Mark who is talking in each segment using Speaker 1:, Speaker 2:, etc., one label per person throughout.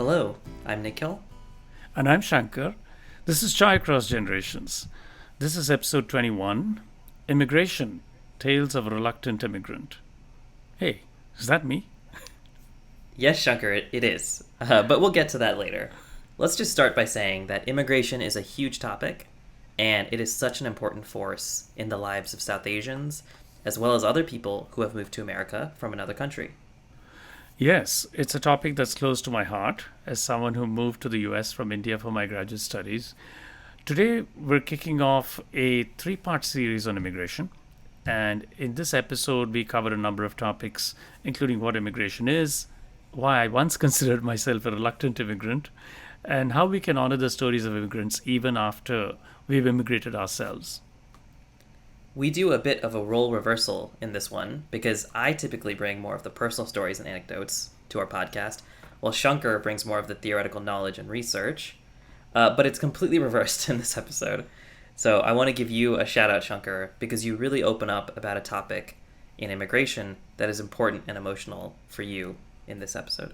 Speaker 1: Hello, I'm Nikhil.
Speaker 2: And I'm Shankar. This is Chai Across Generations. This is episode 21, Immigration, Tales of a Reluctant Immigrant. Hey, is that me?
Speaker 1: Yes, Shankar, it is. But we'll get to that later. Let's just start by saying that immigration is a huge topic, and it is such an important force in the lives of South Asians, as well as other people who have moved to America from another country.
Speaker 2: Yes, it's a topic that's close to my heart as someone who moved to the US from India for my graduate studies. Today, we're kicking off a three-part series on immigration. And in this episode, we cover a number of topics, including what immigration is, why I once considered myself a reluctant immigrant, and how we can honor the stories of immigrants even after we've immigrated ourselves.
Speaker 1: We do a bit of a role reversal in this one because I typically bring more of the personal stories and anecdotes to our podcast, while Shankar brings more of the theoretical knowledge and research. But it's completely reversed in this episode. So I want to give you a shout out, Shankar, because you really open up about a topic in immigration that is important and emotional for you in this episode.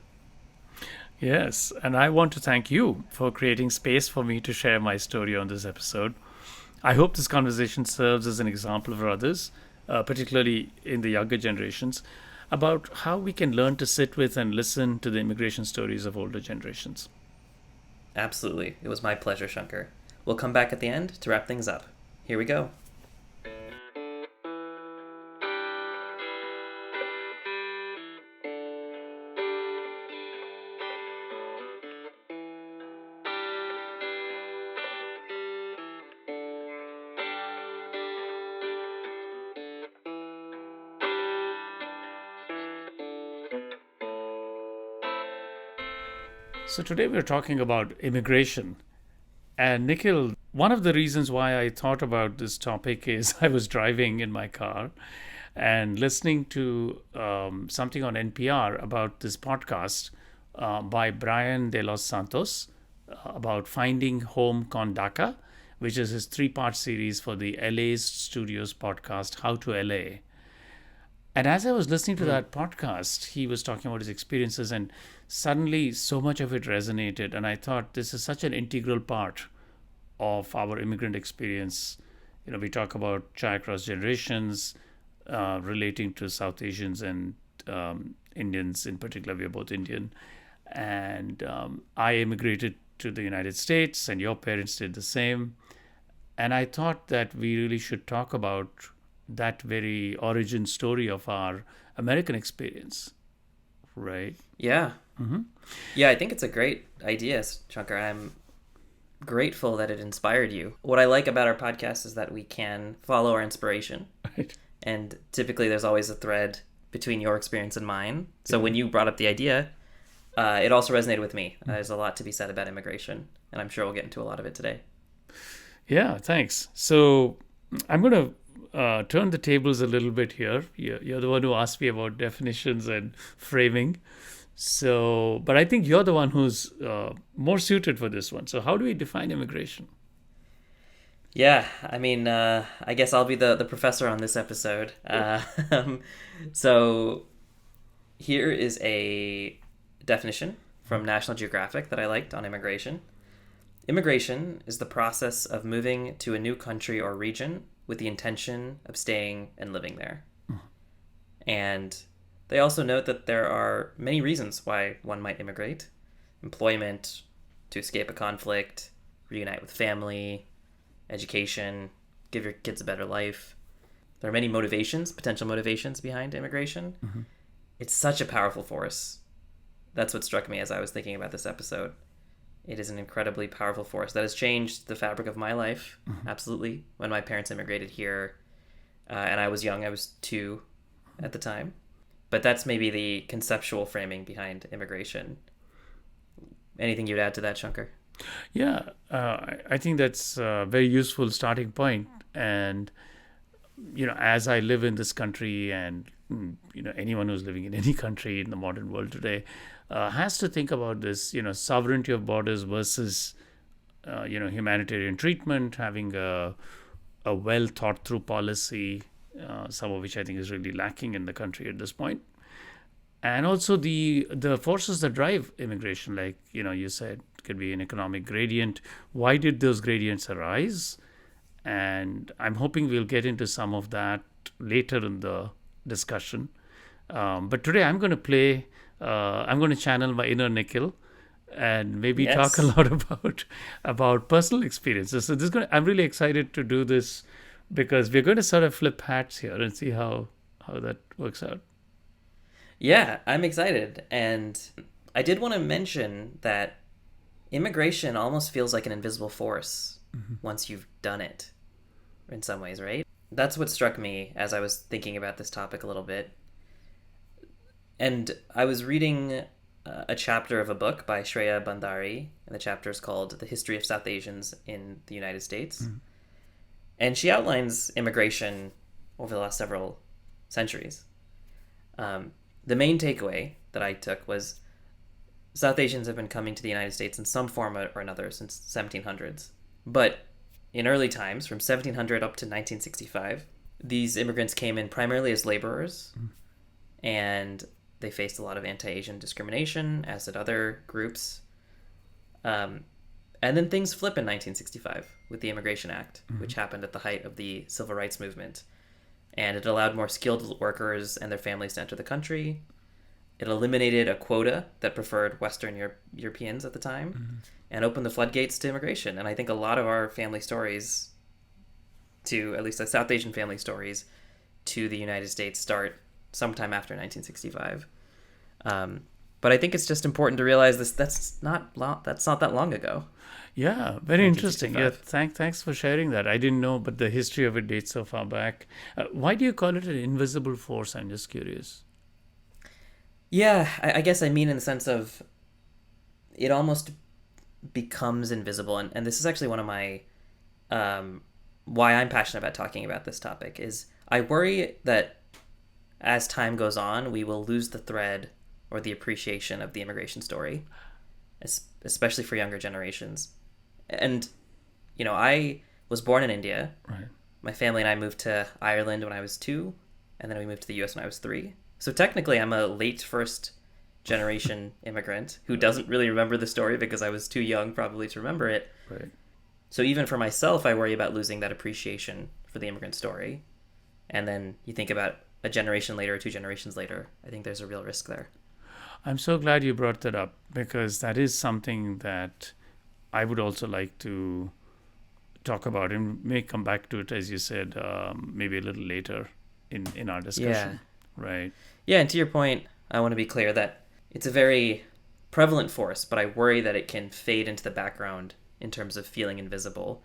Speaker 2: Yes, and I want to thank you for creating space for me to share my story on this episode. I hope this conversation serves as an example for others, particularly in the younger generations, about how we can learn to sit with and listen to the immigration stories of older generations.
Speaker 1: Absolutely. It was my pleasure, Shankar. We'll come back at the end to wrap things up. Here we go.
Speaker 2: So, today we're talking about immigration. And, Nikhil, one of the reasons why I thought about this topic is I was driving in my car and listening to something on NPR about this podcast by Brian de los Santos about finding home Kondaka, which is his three-part series for the LA's Studios podcast, How to LA. And as I was listening to that podcast, he was talking about his experiences, and suddenly so much of it resonated. And I thought this is such an integral part of our immigrant experience. You know, we talk about Chai across generations, relating to South Asians and Indians in particular. We are both Indian. And I immigrated to the United States, and your parents did the same. And I thought that we really should talk about that very origin story of our American experience, right?
Speaker 1: Yeah. Yeah, I think it's a great idea, Shankar. I'm grateful that it inspired you. What I like about our podcast is that we can follow our inspiration.
Speaker 2: Right.
Speaker 1: And typically there's always a thread between your experience and mine. So when you brought up the idea, it also resonated with me. There's a lot to be said about immigration, and I'm sure we'll get into a lot of it today.
Speaker 2: Yeah, thanks. So I'm going to turn the tables a little bit here. You're the one who asked me about definitions and framing. So, but I think you're the one who's more suited for this one. So how do we define immigration?
Speaker 1: Yeah, I mean, I guess I'll be the professor on this episode. So here is a definition from National Geographic that I liked on immigration. Immigration is the process of moving to a new country or region with the intention of staying and living there. And they also note that there are many reasons why one might immigrate: employment, to escape a conflict, reunite with family, education, give your kids a better life. There are many motivations, potential motivations behind immigration. It's such a powerful force. That's what struck me as I was thinking about this episode. It is an incredibly powerful force that has changed the fabric of my life, absolutely. When my parents immigrated here, and I was young, I was 2 at the time. But that's maybe the conceptual framing behind immigration. Anything you'd add to that, Shankar?
Speaker 2: Yeah, I think that's a very useful starting point. And, you know, as I live in this country, and, you know, anyone who's living in any country in the modern world today has to think about this, you know, sovereignty of borders versus, humanitarian treatment, having a well thought through policy, some of which I think is really lacking in the country at this point. and also the forces that drive immigration, like you said, could be an economic gradient. Why did those gradients arise? And I'm hoping we'll get into some of that later in the discussion. But today I'm going to play. I'm going to channel my inner Nikhil and maybe talk a
Speaker 1: Yes.
Speaker 2: lot about personal experiences. So I'm really excited to do this because we're going to sort of flip hats here and see how that works out.
Speaker 1: Yeah, I'm excited. And I did want to mention that immigration almost feels like an invisible force once you've done it, in some ways, right? That's what struck me as I was thinking about this topic a little bit. And I was reading a chapter of a book by Shreya Bandari, and the chapter is called The History of South Asians in the United States. And she outlines immigration over the last several centuries. The main takeaway that I took was South Asians have been coming to the United States in some form or another since 1700s. But in early times, from 1700 up to 1965, these immigrants came in primarily as laborers, and they faced a lot of anti-Asian discrimination, as did other groups. And then things flip in 1965 with the Immigration Act, which happened at the height of the Civil Rights Movement. And it allowed more skilled workers and their families to enter the country. It eliminated a quota that preferred Western Europeans at the time and opened the floodgates to immigration. And I think a lot of our family stories, to at least the South Asian family stories, to the United States start sometime after 1965. But I think it's just important to realize that's not that long ago.
Speaker 2: Yeah, very interesting. Yeah,
Speaker 1: 1965.
Speaker 2: thanks for sharing that. I didn't know, but the history of it dates so far back. Why do you call it an invisible force? I'm just curious.
Speaker 1: Yeah, I guess I mean in the sense of it almost becomes invisible. And this is actually one of my why I'm passionate about talking about this topic is I worry that as time goes on, we will lose the thread or the appreciation of the immigration story, especially for younger generations. And, I was born in India.
Speaker 2: Right.
Speaker 1: My family and I moved to Ireland when I was 2, and then we moved to the US when I was 3. So technically, I'm a late first generation immigrant who doesn't really remember the story because I was too young probably to remember it.
Speaker 2: Right.
Speaker 1: So even for myself, I worry about losing that appreciation for the immigrant story. And then you think about a generation later, 2 generations later, I think there's a real risk there.
Speaker 2: I'm so glad you brought that up because that is something that I would also like to talk about and may come back to it, as you said, maybe a little later in our
Speaker 1: Yeah.
Speaker 2: discussion. Right.
Speaker 1: Yeah, and to your point, I want to be clear that it's a very prevalent force, but I worry that it can fade into the background in terms of feeling invisible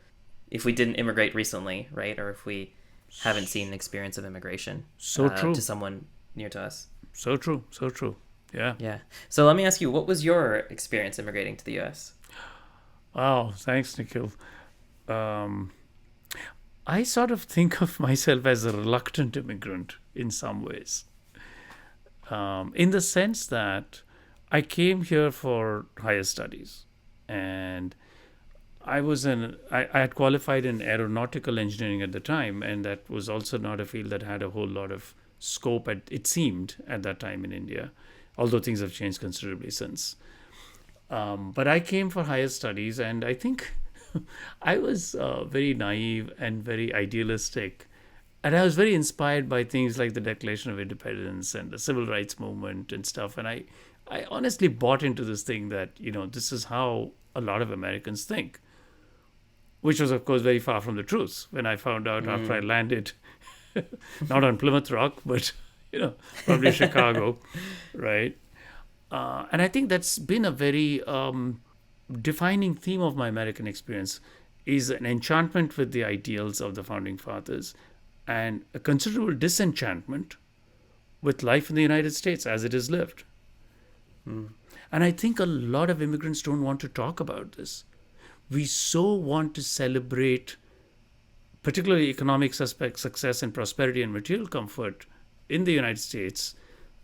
Speaker 1: if we didn't immigrate recently, right? Or if we haven't seen an experience of immigration
Speaker 2: So true.
Speaker 1: to someone near to us.
Speaker 2: So true. So true. Yeah.
Speaker 1: Yeah. So let me ask you, what was your experience immigrating to the US?
Speaker 2: Wow. Thanks, Nikhil. Um, I sort of think of myself as a reluctant immigrant in some ways, in the sense that I came here for higher studies, and I had qualified in aeronautical engineering at the time, and that was also not a field that had a whole lot of scope. It seemed at that time in India, although things have changed considerably since. But I came for higher studies, and I think I was very naive and very idealistic. And I was very inspired by things like the Declaration of Independence and the Civil Rights Movement and stuff. And I honestly bought into this thing that, this is how a lot of Americans think, which was, of course, very far from the truth when I found out after I landed, not on Plymouth Rock, but, probably Chicago, right? And I think that's been a very defining theme of my American experience is an enchantment with the ideals of the founding fathers and a considerable disenchantment with life in the United States as it is lived. And I think a lot of immigrants don't want to talk about this. We so want to celebrate particularly economic success and prosperity and material comfort in the United States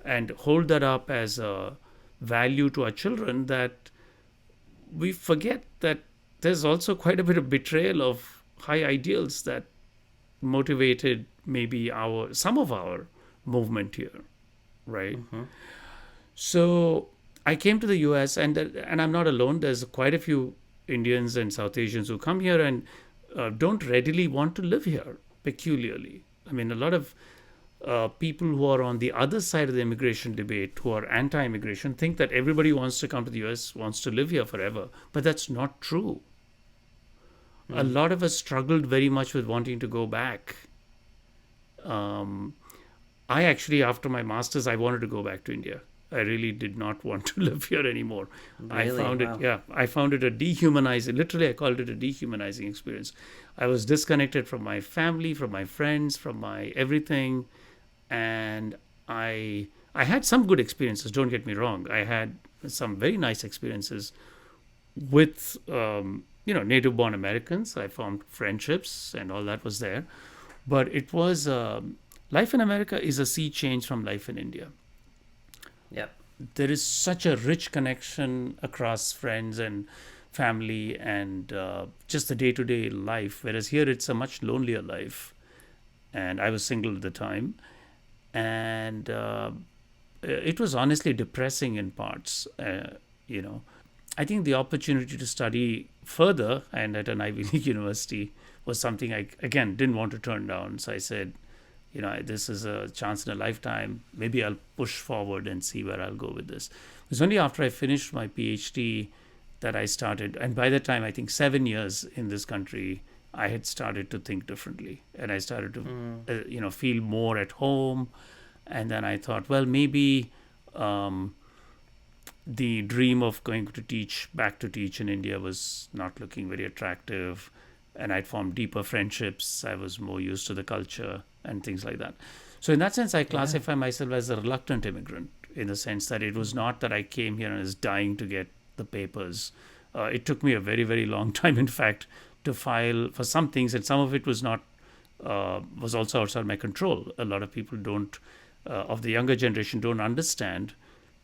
Speaker 2: and hold that up as a value to our children that we forget that there's also quite a bit of betrayal of high ideals that motivated maybe some of our movement here, right? So I came to the US, and I'm not alone. There's quite a few Indians and South Asians who come here and don't readily want to live here, peculiarly. I mean, a lot of people who are on the other side of the immigration debate, who are anti immigration, think that everybody who wants to come to the US wants to live here forever. But that's not true. A
Speaker 1: Mm.
Speaker 2: lot of us struggled very much with wanting to go back. Um, I actually, after my master's, I wanted to go back to India. I really did not want to live here anymore. I
Speaker 1: Really?
Speaker 2: found it,
Speaker 1: Wow.
Speaker 2: yeah, I found it a dehumanizing, literally, I called it a dehumanizing experience. I was disconnected from my family, from my friends, from my everything. And I had some good experiences, don't get me wrong. I had some very nice experiences with, native born Americans. I formed friendships and all that was there. But it was, life in America is a sea change from life in India.
Speaker 1: Yep.
Speaker 2: There is such a rich connection across friends and family and just the day to day life. Whereas here it's a much lonelier life. And I was single at the time. And it was honestly depressing in parts, you know. I think the opportunity to study further and at an Ivy League university was something I, again, didn't want to turn down. So I said, this is a chance in a lifetime. Maybe I'll push forward and see where I'll go with this. It was only after I finished my PhD that I started. And by the time, I think 7 years in this country, I had started to think differently. And I started to,
Speaker 1: Mm.
Speaker 2: feel more at home. And then I thought, well, maybe the dream of going to teach, back to teach in India was not looking very attractive. And I'd formed deeper friendships. I was more used to the culture and things like that. So, in that sense, I
Speaker 1: Yeah.
Speaker 2: classify myself as a reluctant immigrant in the sense that it was not that I came here and was dying to get the papers. It took me a very, very long time, in fact, to file for some things, and some of it was not was also outside my control. A lot of people don't, of the younger generation, don't understand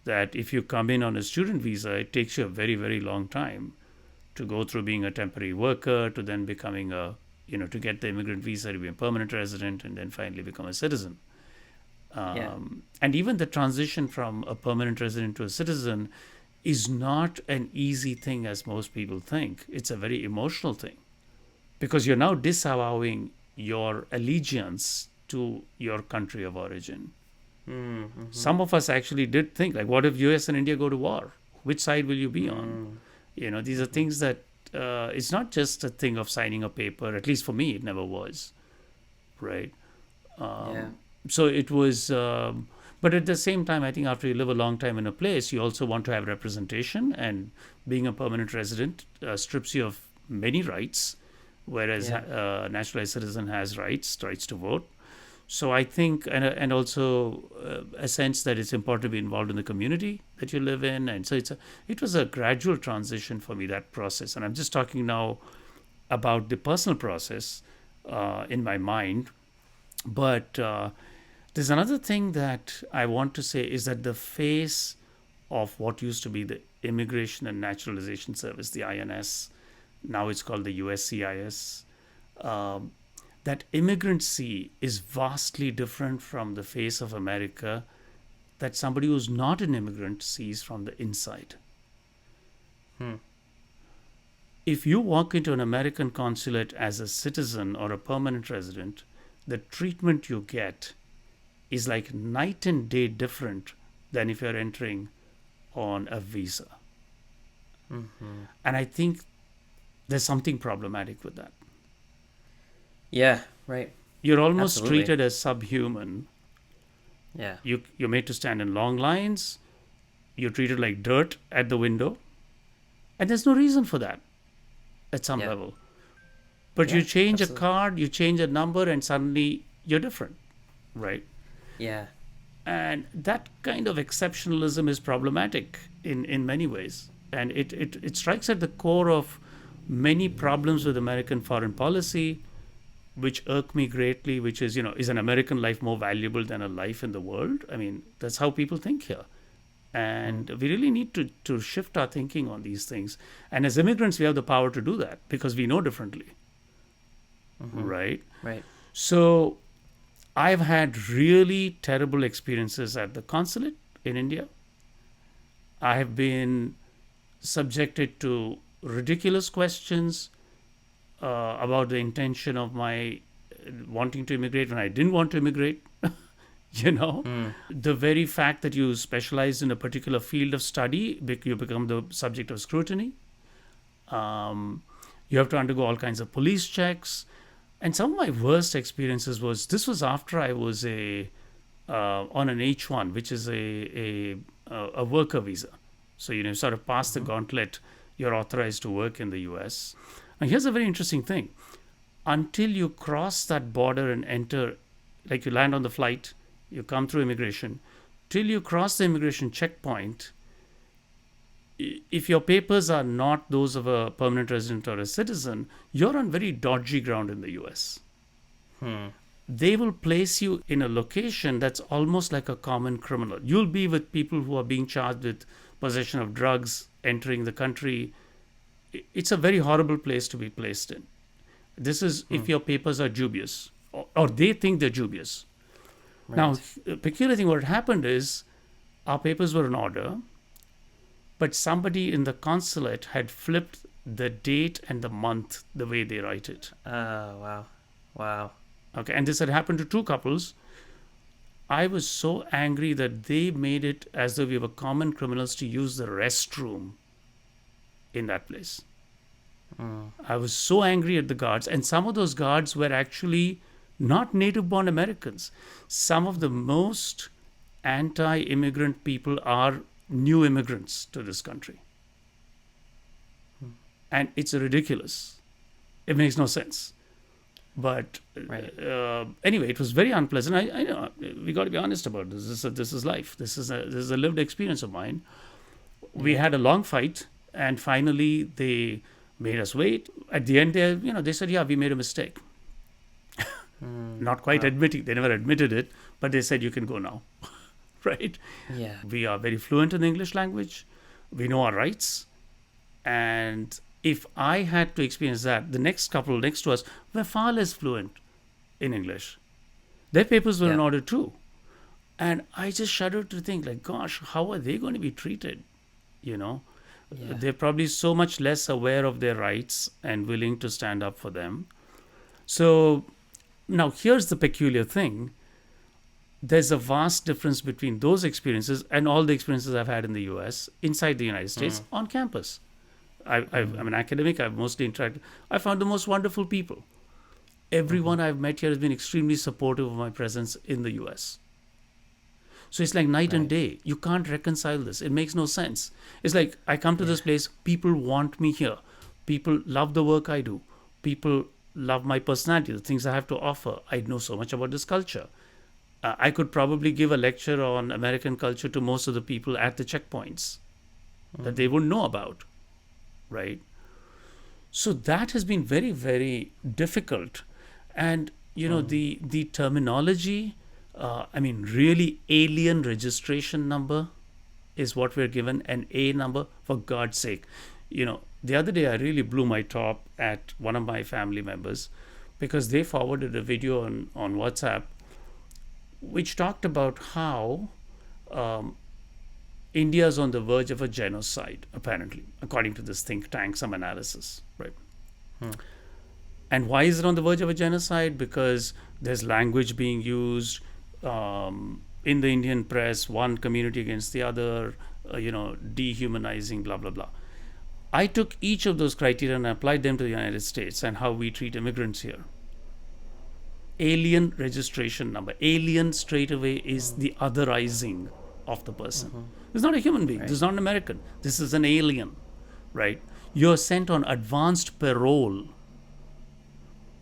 Speaker 2: that if you come in on a student visa, it takes you a very, very long time to go through being a temporary worker to then becoming to get the immigrant visa to be a permanent resident and then finally become a citizen.
Speaker 1: Yeah.
Speaker 2: And even the transition from a permanent resident to a citizen is not an easy thing as most people think. It's a very emotional thing because you're now disavowing your allegiance to your country of origin.
Speaker 1: Mm. Mm-hmm.
Speaker 2: Some of us actually did think, like, what if US and India go to war? Which side will you be on?
Speaker 1: Mm.
Speaker 2: These are things that it's not just a thing of signing a paper. At least for me, it never was, right?
Speaker 1: Yeah.
Speaker 2: So it was, but at the same time, I think after you live a long time in a place, you also want to have representation. And being a permanent resident strips you of many rights, whereas
Speaker 1: Yeah.
Speaker 2: a naturalized citizen has rights to vote. So I think, and also a sense that it's important to be involved in the community that you live in, and so it was a gradual transition for me, that process. And I'm just talking now about the personal process in my mind, but there's another thing that I want to say is that the face of what used to be the Immigration and Naturalization Service, the INS, now it's called the USCIS. Um, that immigrant see is vastly different from the face of America that somebody who's not an immigrant sees from the inside.
Speaker 1: Hmm.
Speaker 2: If you walk into an American consulate as a citizen or a permanent resident, the treatment you get is like night and day different than if you're entering on a visa.
Speaker 1: Mm-hmm.
Speaker 2: And I think there's something problematic with that.
Speaker 1: Yeah. Right.
Speaker 2: You're almost
Speaker 1: Absolutely.
Speaker 2: treated as subhuman.
Speaker 1: Yeah.
Speaker 2: You're made to stand in long lines. You're treated like dirt at the window. And there's no reason for that at some
Speaker 1: Yeah.
Speaker 2: level. But you
Speaker 1: Yeah.
Speaker 2: change a
Speaker 1: Absolutely.
Speaker 2: card, you change a number, and suddenly you're different, right?
Speaker 1: Yeah.
Speaker 2: And that kind of exceptionalism is problematic in many ways. And it strikes at the core of many problems with American foreign policy, which irk me greatly, which is an American life more valuable than a life in the world? I mean, that's how people think here.
Speaker 1: Mm.
Speaker 2: And we really need to shift our thinking on these things. And as immigrants, we have the power to do that because we know differently,
Speaker 1: Mm-hmm.
Speaker 2: right?
Speaker 1: Right.
Speaker 2: So I've had really terrible experiences at the consulate in India. I have been subjected to ridiculous questions about the intention of my wanting to immigrate when I didn't want to immigrate. you know, the very fact that you specialize in a particular field of study, you become the subject of scrutiny. You have to undergo all kinds of police checks. And some of my worst experiences was after I was on an H1, which is a worker visa. So sort of pass the gauntlet, you're authorized to work in the US. And here's a very interesting thing. Until you cross that border and enter, like you land on the flight, you come through immigration, till you cross the immigration checkpoint, if your papers are not those of a permanent resident or a citizen, you're on very dodgy ground in the US. They will place you in a location that's almost like a common criminal. You'll be with people who are being charged with possession of drugs, entering the country. It's a very horrible place to be placed in. This is if your papers are dubious, or they think they're dubious. Right. Now, the peculiar thing what happened is our papers were in order, but somebody in the consulate had flipped the date and the month the way they write it.
Speaker 1: Oh, wow.
Speaker 2: Okay, and this had happened to two couples. I was so angry that they made it as though we were common criminals to use the restroom in that place. I was so angry at the guards, and some of those guards were actually not native-born Americans. Some of the most anti-immigrant people are new immigrants to this country. And it's ridiculous. It makes no sense. But anyway, it was very unpleasant. I know we got to be honest about this. This is life. This is a lived experience of mine. We had a long fight, and finally they made us wait. At the end, they said, "Yeah, we made a mistake." Not quite admitting. They never admitted it, but they said, "You can go now." Right?
Speaker 1: Yeah.
Speaker 2: We are very fluent in the English language. We know our rights, and if I had to experience that, the next couple next to us were far less fluent in English. Their papers were in order too. And I just shuddered to think, like, gosh, how are they going to be treated? They're probably so much less aware of their rights and willing to stand up for them. So now here's the peculiar thing. There's a vast difference between those experiences and all the experiences I've had in the US, inside the United States, on campus. I'm an academic. I've mostly interacted. I found the most wonderful people. Everyone I've met here has been extremely supportive of my presence in the US. So it's like night and day. You can't reconcile this. It makes no sense. It's like I come to this place. People want me here. People love the work I do. People love my personality, the things I have to offer. I know so much about this culture. I could probably give a lecture on American culture to most of the people at the checkpoints that they wouldn't know about. Right? So that has been very, very difficult. And, the terminology, really alien registration number is what we're given, an A number, for God's sake. The other day I really blew my top at one of my family members because they forwarded a video on WhatsApp which talked about how India is on the verge of a genocide, apparently, according to this think tank, some analysis, right? And why is it on the verge of a genocide? Because there's language being used in the Indian press, one community against the other, dehumanizing, blah, blah, blah. I took each of those criteria and applied them to the United States and how we treat immigrants here. Alien registration number. Alien straight away is the otherizing of the person. This is not a human being. Right. This is not an American. This is an alien, right? You're sent on advanced parole.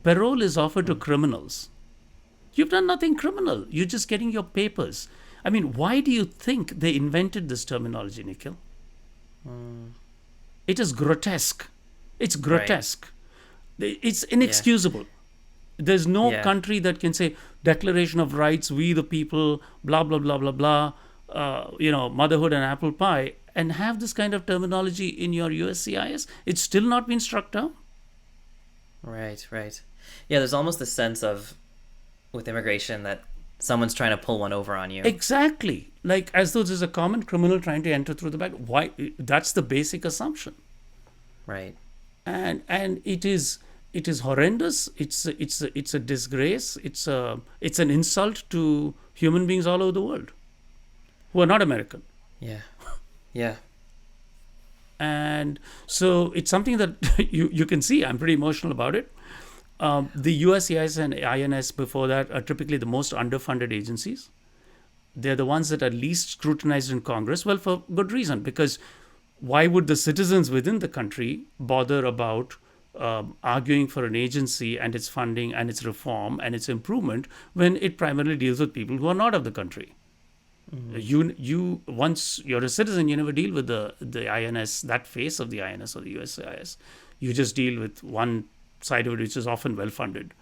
Speaker 2: Parole is offered to criminals. You've done nothing criminal. You're just getting your papers. I mean, why do you think they invented this terminology, Nikhil? It is grotesque. It's grotesque. Right. It's inexcusable. There's no country that can say Declaration of Rights, we the people, blah, blah, blah, blah, blah, motherhood and apple pie, and have this kind of terminology in your USCIS. It's still not been struck down.
Speaker 1: Right. Yeah, there's almost this sense of, with immigration, that someone's trying to pull one over on you.
Speaker 2: Exactly. like as though there's a common criminal trying to enter through the back. Why? That's the basic assumption,
Speaker 1: Right.
Speaker 2: and it is horrendous. It's a disgrace. It's an insult to human beings all over the world who are not American.
Speaker 1: Yeah. Yeah.
Speaker 2: And so it's something that you can see. I'm pretty emotional about it. The USCIS and INS before that are typically the most underfunded agencies. They're the ones that are least scrutinized in Congress. Well, for good reason, because why would the citizens within the country bother about arguing for an agency and its funding and its reform and its improvement when it primarily deals with people who are not of the country? You once you're a citizen, you never deal with the INS, that face of the INS or the USCIS. You just deal with one side of it, which is often well funded.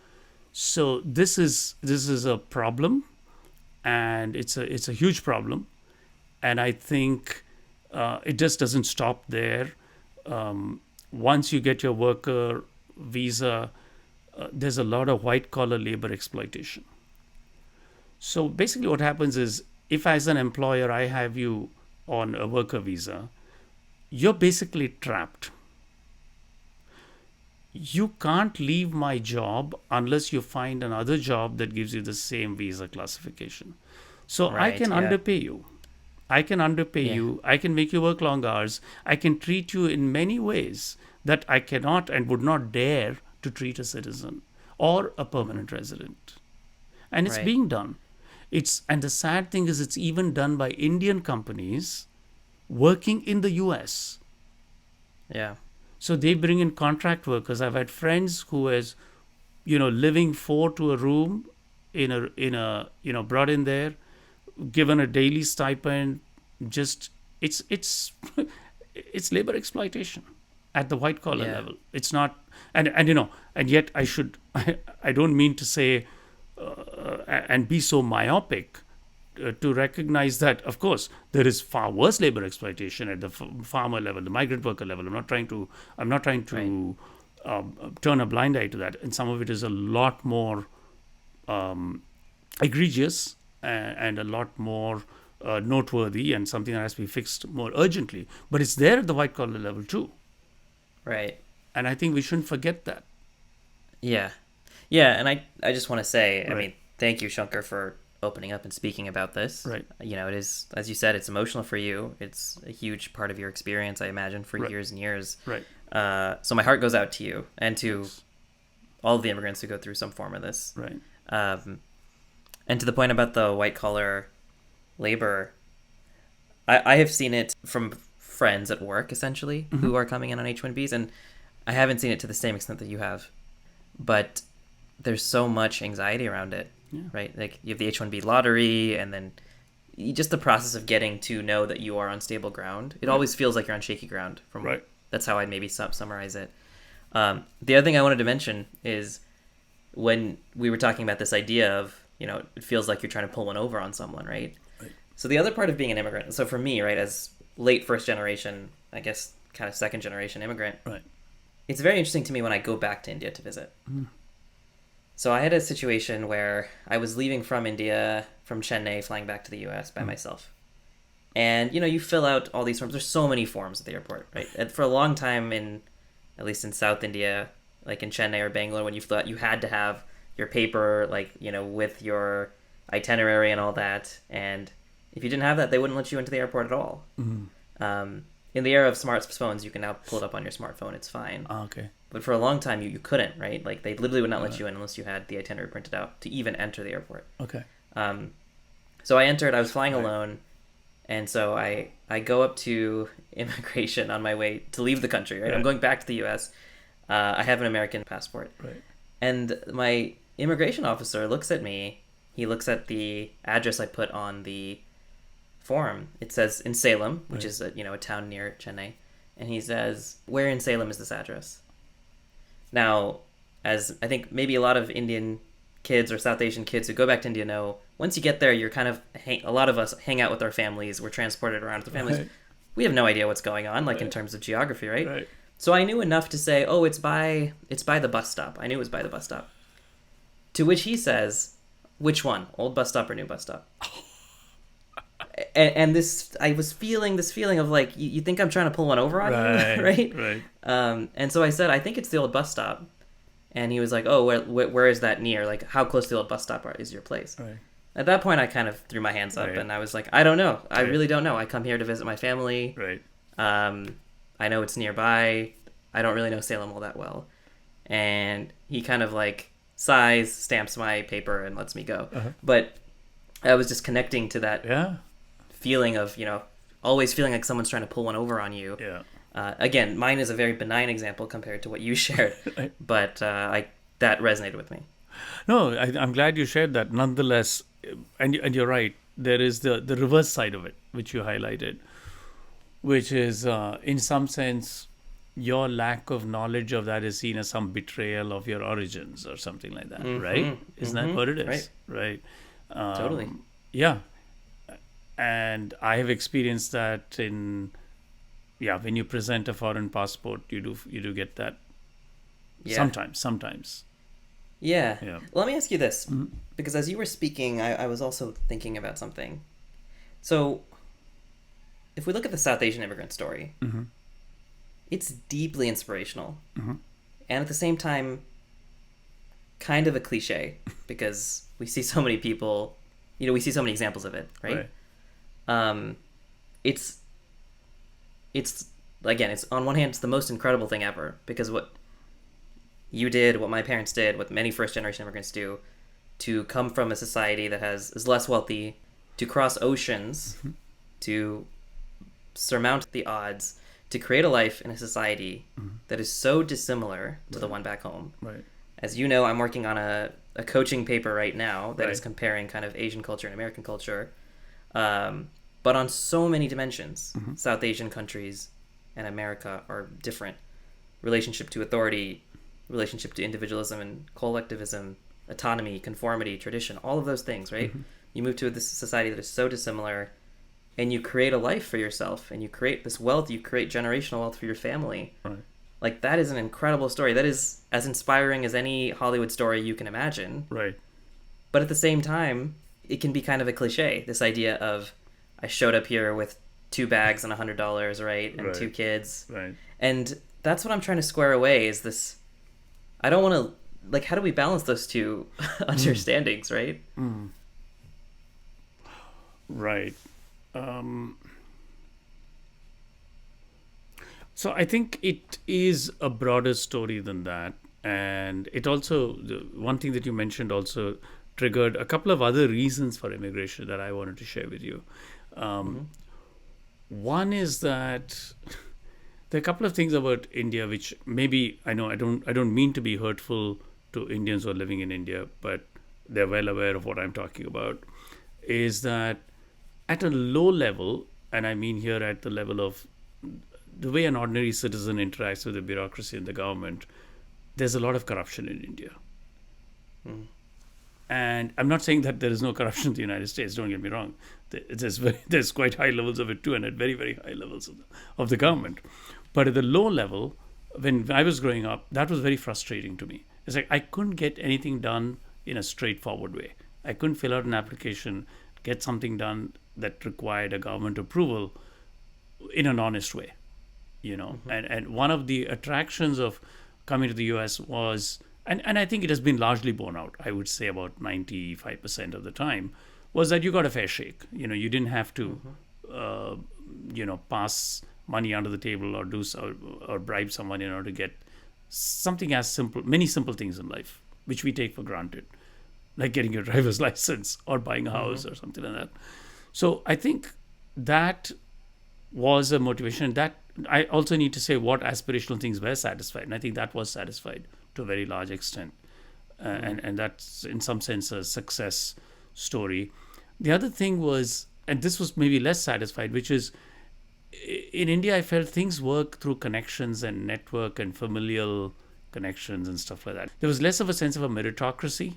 Speaker 2: So this is a problem, and it's a huge problem, and I think it just doesn't stop there. Once you get your worker visa, there's a lot of white collar labor exploitation. So basically, what happens is, if as an employer I have you on a worker visa, you're basically trapped. You can't leave my job unless you find another job that gives you the same visa classification. So I
Speaker 1: Right.
Speaker 2: can
Speaker 1: Yeah.
Speaker 2: underpay you. I can underpay
Speaker 1: Yeah.
Speaker 2: you. I can make you work long hours. I can treat you in many ways that I cannot and would not dare to treat a citizen or a permanent resident. And it's
Speaker 1: Right.
Speaker 2: being done. And the sad thing is, it's even done by Indian companies working in the US.
Speaker 1: Yeah.
Speaker 2: So they bring in contract workers. I've had friends who has, living four to a room brought in there, given a daily stipend. Just it's it's labor exploitation at the white collar
Speaker 1: Yeah.
Speaker 2: level. It's not, and yet I don't mean to say and be so myopic to recognize that, of course, there is far worse labor exploitation at the farmer level, the migrant worker level. I'm not trying to turn a blind eye to that, and some of it is a lot more egregious and a lot more noteworthy, and something that has to be fixed more urgently. But it's there at the white collar level too,
Speaker 1: Right.
Speaker 2: and I think we shouldn't forget that.
Speaker 1: Yeah. Yeah, and I just want to say, I
Speaker 2: Right.
Speaker 1: mean, thank you, Shankar, for opening up and speaking about this.
Speaker 2: Right.
Speaker 1: It is, as you said, it's emotional for you. It's a huge part of your experience, I imagine, for
Speaker 2: Right.
Speaker 1: years and years.
Speaker 2: Right.
Speaker 1: So my heart goes out to you and to all of the immigrants who go through some form of this.
Speaker 2: Right.
Speaker 1: And to the point about the white collar labor, I have seen it from friends at work, essentially, who are coming in on H-1Bs, and I haven't seen it to the same extent that you have. But there's so much anxiety around it, right? Like, you have the H-1B lottery, and then just the process of getting to know that you are on stable ground. It always feels like you're on shaky ground.
Speaker 2: Right.
Speaker 1: That's how I'd maybe summarize it. The other thing I wanted to mention is when we were talking about this idea of, it feels like you're trying to pull one over on someone, right? So the other part of being an immigrant, so for me, right, as late first generation, I guess kind of second generation immigrant,
Speaker 2: Right.
Speaker 1: it's very interesting to me when I go back to India to visit. So I had a situation where I was leaving from India, from Chennai, flying back to the US by myself. And, you fill out all these forms. There's so many forms at the airport, right? And for a long time at least in South India, like in Chennai or Bangalore, when you flew out, you had to have your paper, with your itinerary and all that. And if you didn't have that, they wouldn't let you into the airport at all. In the era of smartphones, you can now pull it up on your smartphone. It's fine.
Speaker 2: Okay.
Speaker 1: But for a long time, you couldn't, right? Like, they literally would not let you in unless you had the itinerary printed out to even enter the airport.
Speaker 2: Okay.
Speaker 1: So I entered. I was flying alone. And so I go up to immigration on my way to leave the country, right? I'm going back to the U.S. I have an American passport.
Speaker 2: Right.
Speaker 1: And my immigration officer looks at me. He looks at the address I put on the form. It says in Salem, which is a town near Chennai. And he says, "Where in Salem is this address?" Now, as I think maybe a lot of Indian kids or South Asian kids who go back to India know, once you get there, you're kind of a lot of us hang out with our families. We're transported around with the families.
Speaker 2: Right.
Speaker 1: We have no idea what's going on, in terms of geography, right?
Speaker 2: Right.
Speaker 1: So I knew enough to say, "Oh, it's by the bus stop." I knew it was by the bus stop. To which he says, "Which one? Old bus stop or new bus stop?" and this, I was feeling this feeling of like, you think I'm trying to pull one over on
Speaker 2: Right,
Speaker 1: you, right?
Speaker 2: right.
Speaker 1: And so I said, I think it's the old bus stop. And he was like, oh, where is that near? Like, how close to the old bus stop is your place?
Speaker 2: Right.
Speaker 1: At that point, I kind of threw my hands up,
Speaker 2: Right.
Speaker 1: and I was like, I don't know. I
Speaker 2: Right.
Speaker 1: really don't know. I come here to visit my family.
Speaker 2: Right.
Speaker 1: I know it's nearby. I don't really know Salem all that well. And he kind of like sighs, stamps my paper, and lets me go. But I was just connecting to that
Speaker 2: Yeah.
Speaker 1: feeling of, always feeling like someone's trying to pull one over on you.
Speaker 2: Yeah.
Speaker 1: Again, mine is a very benign example compared to what you shared, but that resonated with me.
Speaker 2: No, I'm glad you shared that. Nonetheless, and you're right. There is the reverse side of it, which you highlighted, which is in some sense your lack of knowledge of that is seen as some betrayal of your origins or something like that, right? Isn't that what it is? Right.
Speaker 1: Totally.
Speaker 2: Yeah. And I have experienced that when you present a foreign passport, you do get that.
Speaker 1: Yeah.
Speaker 2: Sometimes.
Speaker 1: Yeah.
Speaker 2: Yeah.
Speaker 1: Let me ask you this, because as you were speaking, I was also thinking about something. So, if we look at the South Asian immigrant story, it's deeply inspirational, and at the same time, kind of a cliche, because we see so many people, we see so many examples of it, right? It's again, it's on one hand, it's the most incredible thing ever, because what you did, what my parents did, what many first generation immigrants do, to come from a society that is less wealthy, to cross oceans, to surmount the odds, to create a life in a society that is so dissimilar to the one back home.
Speaker 2: Right.
Speaker 1: As you know, I'm working on a coaching paper right now that is comparing kind of Asian culture and American culture, but on so many dimensions. South Asian countries and America are different. Relationship to authority, relationship to individualism and collectivism, autonomy, conformity, tradition, all of those things, right? You move to this society that is so dissimilar, and you create a life for yourself, and you create this wealth, you create generational wealth for your family.
Speaker 2: Right.
Speaker 1: Like, that is an incredible story. That is as inspiring as any Hollywood story you can imagine.
Speaker 2: Right.
Speaker 1: But at the same time, it can be kind of a cliche, this idea of, I showed up here with 2 bags and $100, right? And 2 kids.
Speaker 2: Right.
Speaker 1: And that's what I'm trying to square away, is this, I don't want to, like, how do we balance those two understandings, right?
Speaker 2: Right. So I think it is a broader story than that. And it also, one thing that you mentioned also triggered a couple of other reasons for immigration that I wanted to share with you. One is that there are a couple of things about India which maybe, I know I don't mean to be hurtful to Indians who are living in India, but they're well aware of what I'm talking about, is that at a low level, and I mean here at the level of the way an ordinary citizen interacts with the bureaucracy and the government, there's a lot of corruption in India. And I'm not saying that there is no corruption in the United States, don't get me wrong. There's quite high levels of it too, and at very, very high levels of the government. But at the low level, when I was growing up, that was very frustrating to me. It's like I couldn't get anything done in a straightforward way. I couldn't fill out an application, get something done that required a government approval in an honest way, And one of the attractions of coming to the US was, and I think it has been largely borne out, I would say about 95% of the time, was that you got a fair shake. You didn't have to, pass money under the table or or bribe someone in order to get something as simple, many simple things in life, which we take for granted, like getting your driver's license or buying a house or something like that. So I think that was a motivation. That I also need to say what aspirational things were satisfied, and I think that was satisfied to a very large extent, and that's in some sense a success story. The other thing was, and this was maybe less satisfied, which is in India, I felt things work through connections and network and familial connections and stuff like that. There was less of a sense of a meritocracy,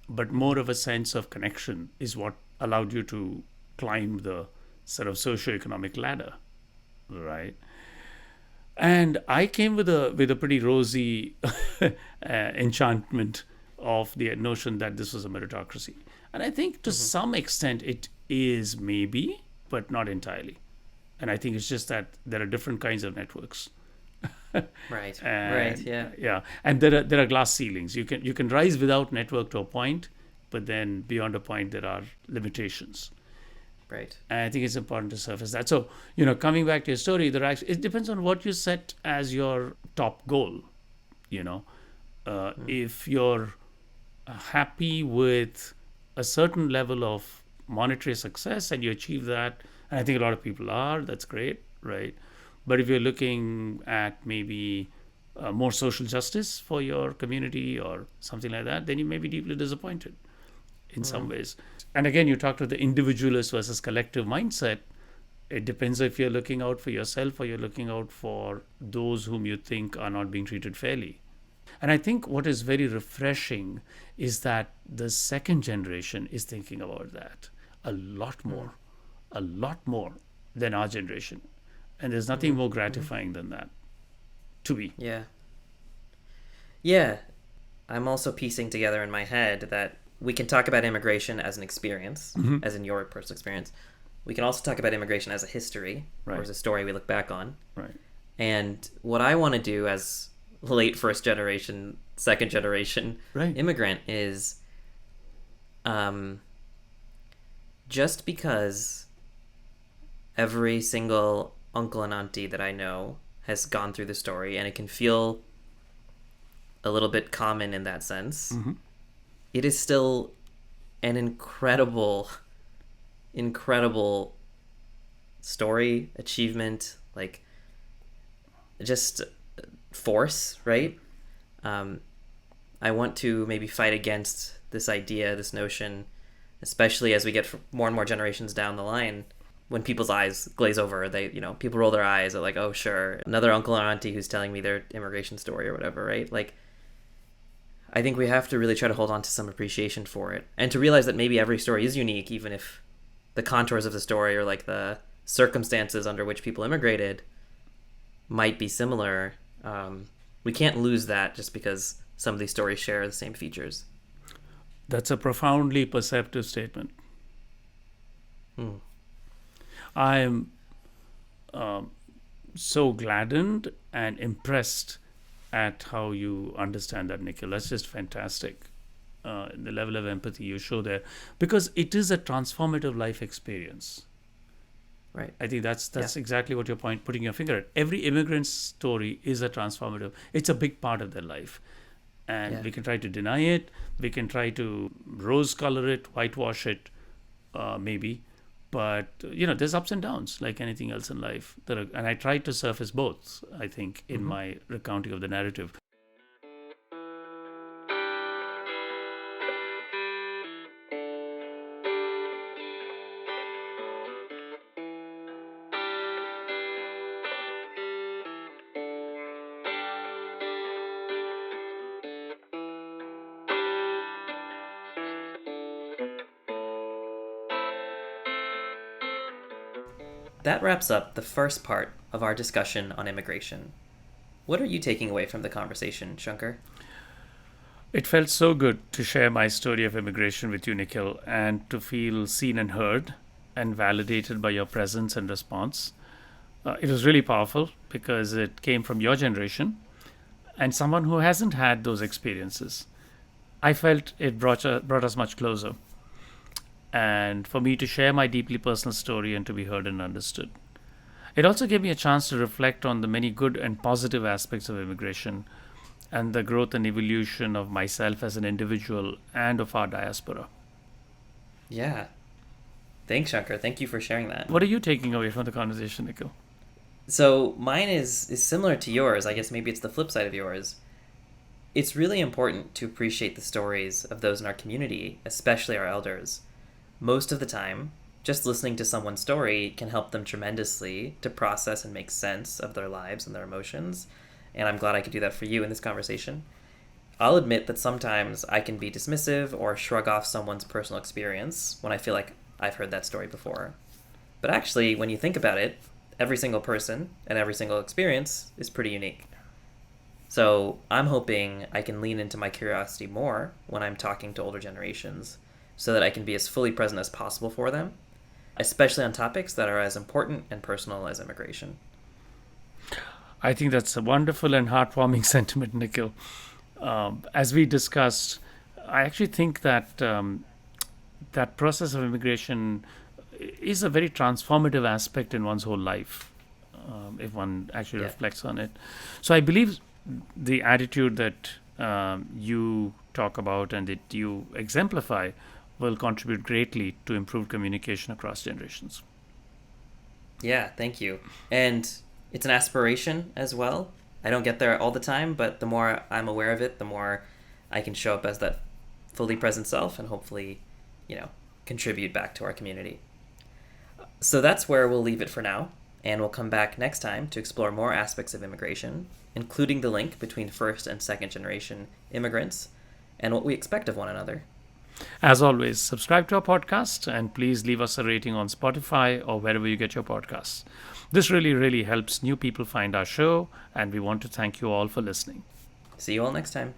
Speaker 2: but more of a sense of connection is what allowed you to climb the sort of socioeconomic ladder, right? And I came with a pretty rosy enchantment of the notion that this was a meritocracy. And I think to some extent is maybe, but not entirely. And I think it's just that there are different kinds of networks.
Speaker 1: Right. Right.
Speaker 2: And
Speaker 1: Yeah.
Speaker 2: yeah, and there are glass ceilings. You can rise without network to a point, but then beyond a point there are limitations.
Speaker 1: Right.
Speaker 2: And I think it's important to surface that. So, coming back to your story, it depends on what you set as your top goal. You know, if you're happy with a certain level of monetary success and you achieve that, and I think a lot of people are, that's great, right? But if you're looking at maybe more social justice for your community or something like that, then you may be deeply disappointed in some ways. And again, you talked about the individualist versus collective mindset. It depends if you're looking out for yourself or you're looking out for those whom you think are not being treated fairly. And I think what is very refreshing is that the second generation is thinking about that a lot more than our generation. And there's nothing more gratifying than that, to me.
Speaker 1: Yeah. Yeah. I'm also piecing together in my head that we can talk about immigration as an experience, as in your personal experience. We can also talk about immigration as a history, or as a story we look back on.
Speaker 2: Right.
Speaker 1: And what I want to do as late first generation, second generation immigrant is just because every single uncle and auntie that I know has gone through the story, and it can feel a little bit common in that sense. It is still an incredible story, achievement, like just force, right? I want to maybe fight against this idea, this notion, especially as we get more and more generations down the line. When people's eyes glaze over, people roll their eyes at like, oh, sure, another uncle or auntie who's telling me their immigration story or whatever, right? Like, I think we have to really try to hold on to some appreciation for it and to realize that maybe every story is unique, even if the contours of the story or like the circumstances under which people immigrated might be similar. We can't lose that just because some of these stories share the same features.
Speaker 2: That's a profoundly perceptive statement. I am so gladdened and impressed at how you understand that, Nikhil. That's just fantastic. The level of empathy you show there, because it is a transformative life experience.
Speaker 1: Right.
Speaker 2: I think that's exactly what you're putting your finger at. Every immigrant's story is a transformative. It's a big part of their life. And we can try to deny it. We can try to rose color it, whitewash it, maybe. But, there's ups and downs like anything else in life. And I try to surface both, I think, in my recounting of the narrative.
Speaker 1: That wraps up the first part of our discussion on immigration. What are you taking away from the conversation, Shankar?
Speaker 2: It felt so good to share my story of immigration with you, Nikhil, and to feel seen and heard and validated by your presence and response. It was really powerful because it came from your generation and someone who hasn't had those experiences. I felt it brought us much closer. And for me to share my deeply personal story and to be heard and understood. It also gave me a chance to reflect on the many good and positive aspects of immigration and the growth and evolution of myself as an individual and of our diaspora.
Speaker 1: Yeah. Thanks, Shankar. Thank you for sharing that.
Speaker 2: What are you taking away from the conversation, Nikhil?
Speaker 1: So mine is similar to yours. I guess maybe it's the flip side of yours. It's really important to appreciate the stories of those in our community, especially our elders. Most of the time, just listening to someone's story can help them tremendously to process and make sense of their lives and their emotions. And I'm glad I could do that for you in this conversation. I'll admit that sometimes I can be dismissive or shrug off someone's personal experience when I feel like I've heard that story before. But actually, when you think about it, every single person and every single experience is pretty unique. So I'm hoping I can lean into my curiosity more when I'm talking to older generations, so that I can be as fully present as possible for them especially on topics that are as important and personal as immigration.
Speaker 2: I think that's a wonderful and heartwarming sentiment, Nikhil. As we discussed, I actually think that that process of immigration is a very transformative aspect in one's whole life, if one actually
Speaker 1: Yeah.
Speaker 2: reflects on it. So I believe the attitude that you talk about and that you exemplify will contribute greatly to improved communication across generations.
Speaker 1: Yeah, thank you. And it's an aspiration as well. I don't get there all the time, but the more I'm aware of it, the more I can show up as that fully present self and hopefully, contribute back to our community. So that's where we'll leave it for now, and we'll come back next time to explore more aspects of immigration, including the link between first and second generation immigrants and what we expect of one another.
Speaker 2: As always, subscribe to our podcast and please leave us a rating on Spotify or wherever you get your podcasts. This really, really helps new people find our show, and we want to thank you all for listening.
Speaker 1: See you all next time.